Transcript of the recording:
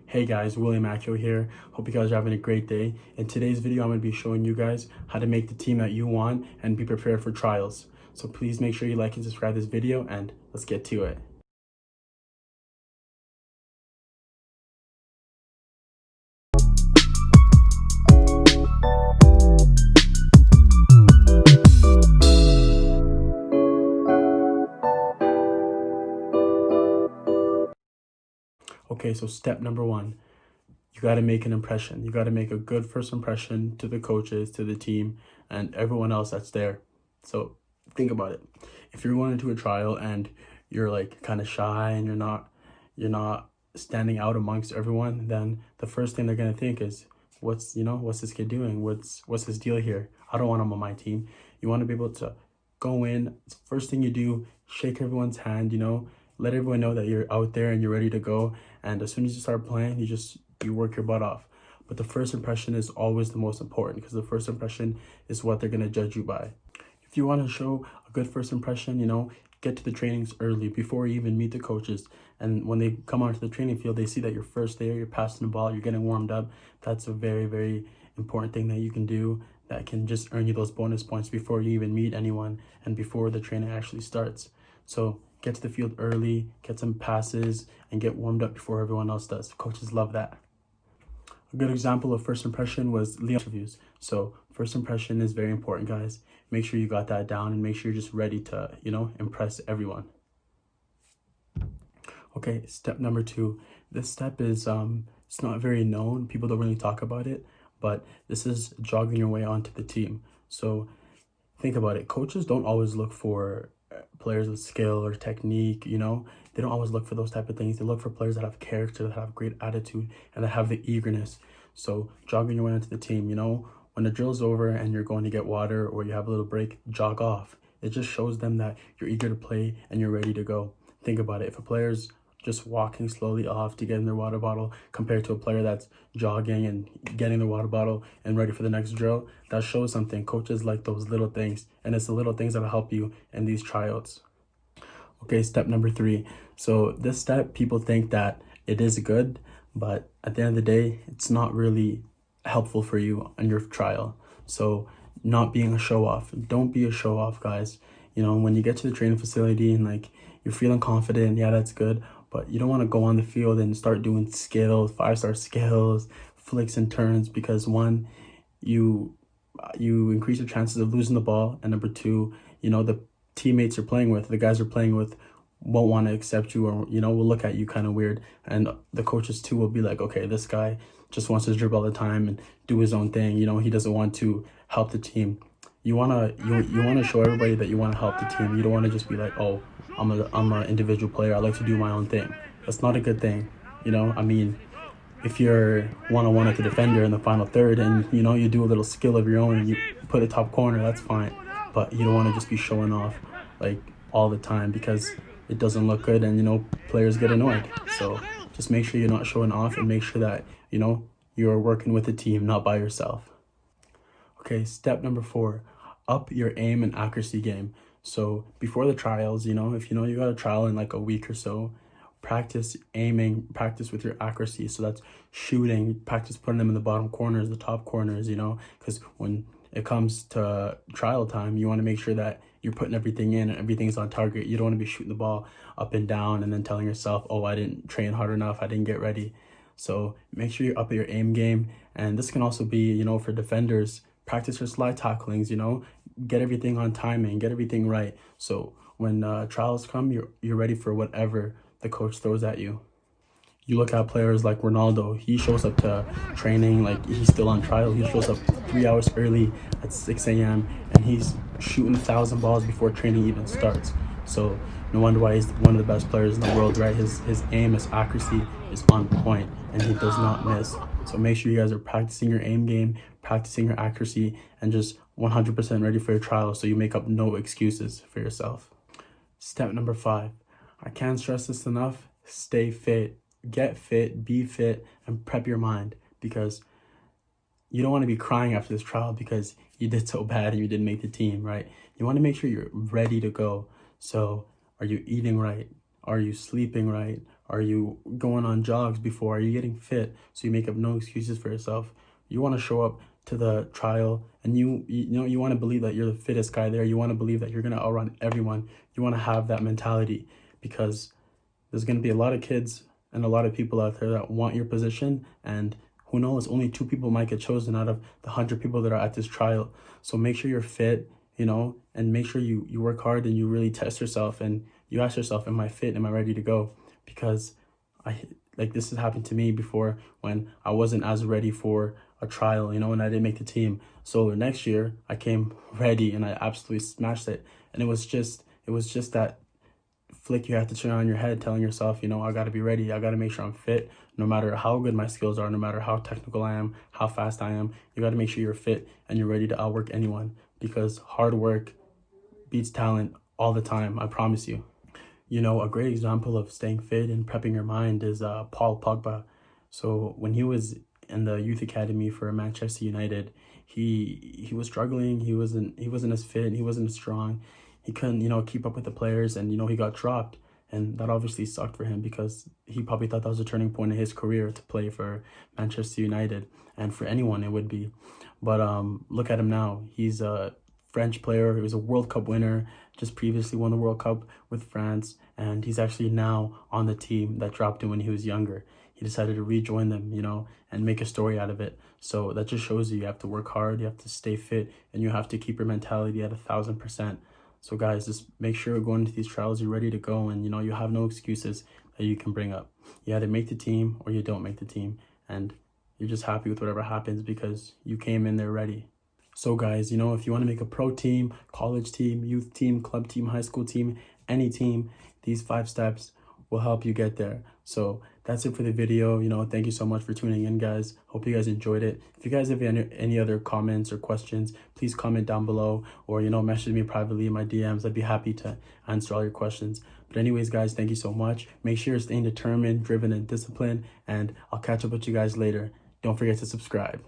Hey guys, Akio here. Hope you guys are having a great day. In today's video, I'm going to be showing you guys how to make the team that you want and be prepared for trials. So please make sure you like and subscribe this video, and let's get to it. Okay, so step number one, you got to make an impression. You got to make a good first impression to the coaches, to the team, and everyone else that's there. So think about it. If you're going into a trial and you're like kind of shy and you're not standing out amongst everyone, then the first thing they're going to think is, what's this kid doing? What's his deal here? I don't want him on my team. You want to be able to go in. First thing you do, shake everyone's hand, let everyone know that you're out there and you're ready to go. And as soon as you start playing, you work your butt off. But the first impression is always the most important, because the first impression is what they're going to judge you by. If you want to show a good first impression, get to the trainings early before you even meet the coaches. And when they come onto the training field, they see that you're first there, you're passing the ball, you're getting warmed up. That's a very, very important thing that you can do that can just earn you those bonus points before you even meet anyone and before the training actually starts. So get to the field early, get some passes, and get warmed up before everyone else does. Coaches love that. A good example of first impression was Leon interviews. So first impression is very important, guys. Make sure you got that down and make sure you're just ready to, impress everyone. Okay, step number two. This step is, it's not very known. People don't really talk about it, but this is jogging your way onto the team. So think about it. Coaches don't always look for players with skill or technique, they don't always look for those type of things. They look for players that have character, that have great attitude, and that have the eagerness. So jogging your way into the team, when the drill's over and you're going to get water or you have a little break, jog off. It just shows them that you're eager to play and you're ready to go. Think about it. If a player's just walking slowly off to get in their water bottle compared to a player that's jogging and getting their water bottle and ready for the next drill, that shows something. Coaches like those little things, and it's the little things that'll help you in these tryouts. Okay, step number three. So this step, people think that it is good, but at the end of the day, it's not really helpful for you on your trial. So not being a show off. Don't be a show off, guys. When you get to the training facility and you're feeling confident, yeah, that's good. But you don't want to go on the field and start doing skills, 5-star skills, flicks and turns, because one, you increase your chances of losing the ball, and number two, the teammates you're playing with, the guys you're playing with, won't want to accept you, or will look at you kind of weird, and the coaches too will be like, okay, this guy just wants to dribble all the time and do his own thing. He doesn't want to help the team. You want to show everybody that you want to help the team. You don't want to just be like, oh, I'm an individual player, I like to do my own thing. That's not a good thing. If you're one-on-one with the defender in the final third and you do a little skill of your own and you put a top corner, that's fine. But you don't want to just be showing off all the time, because it doesn't look good and players get annoyed. So just make sure you're not showing off, and make sure that you're working with a team, not by yourself. Okay, step number four, up your aim and accuracy game. So before the trials, if you got a trial in a week or so, practice aiming, practice with your accuracy. So that's shooting, practice putting them in the bottom corners, the top corners, because when it comes to trial time, you want to make sure that you're putting everything in and everything's on target. You don't want to be shooting the ball up and down and then telling yourself, oh, I didn't train hard enough, I didn't get ready. So make sure you're up at your aim game. And this can also be, for defenders, practice your slide tacklings, get everything on timing, get everything right. So when trials come, you're ready for whatever the coach throws at you. You look at players like Ronaldo. He shows up to training like he's still on trial. He shows up 3 hours early at 6 a.m. and he's shooting 1,000 balls before training even starts. So no wonder why he's one of the best players in the world, right? His aim, his accuracy is on point, and he does not miss. So make sure you guys are practicing your aim game, practicing your accuracy, and just 100% ready for your trial, so you make up no excuses for yourself. Step number 5. I can't stress this enough. Stay fit. Get fit, be fit, and prep your mind, because you don't want to be crying after this trial because you did so bad and you didn't make the team, right? You want to make sure you're ready to go. So are you eating right? Are you sleeping right? Are you going on jogs before? Are you getting fit so you make up no excuses for yourself? You want to show up to the trial and you want to believe that you're the fittest guy there. You want to believe that you're going to outrun everyone. You want to have that mentality, because there's going to be a lot of kids and a lot of people out there that want your position, and who knows, only 2 people might get chosen out of the 100 people that are at this trial. So make sure you're fit, and make sure you work hard and you really test yourself and you ask yourself, am I fit? Am I ready to go? Because this has happened to me before when I wasn't as ready for a trial, and I didn't make the team. So next year I came ready and I absolutely smashed it. And it was just that flick you have to turn on your head, telling yourself, I got to be ready. I got to make sure I'm fit, no matter how good my skills are, no matter how technical I am, how fast I am. You got to make sure you're fit and you're ready to outwork anyone, because hard work beats talent all the time. I promise you. A great example of staying fit and prepping your mind is Paul Pogba. So when he was in the youth academy for Manchester United, he was struggling. He wasn't as fit. He wasn't as strong. He couldn't, keep up with the players, and, he got dropped. And that obviously sucked for him, because he probably thought that was a turning point in his career to play for Manchester United. And for anyone, it would be. But look at him now. He's a French player. He was a World Cup winner, just previously won the World Cup with France. And he's actually now on the team that dropped him when he was younger. He decided to rejoin them, and make a story out of it. So that just shows you have to work hard, you have to stay fit, and you have to keep your mentality at 1,000%. So guys, just make sure going into these trials, you're ready to go, and you have no excuses that you can bring up. You either make the team or you don't make the team, and you're just happy with whatever happens because you came in there ready. So guys, if you want to make a pro team, college team, youth team, club team, high school team, any team, these 5 steps will help you get there. So that's it for the video. Thank you so much for tuning in, guys. Hope you guys enjoyed it. If you guys have any other comments or questions, please comment down below, or message me privately in my DMs. I'd be happy to answer all your questions. But anyways, guys, thank you so much. Make sure you're staying determined, driven, and disciplined, and I'll catch up with you guys later. Don't forget to subscribe.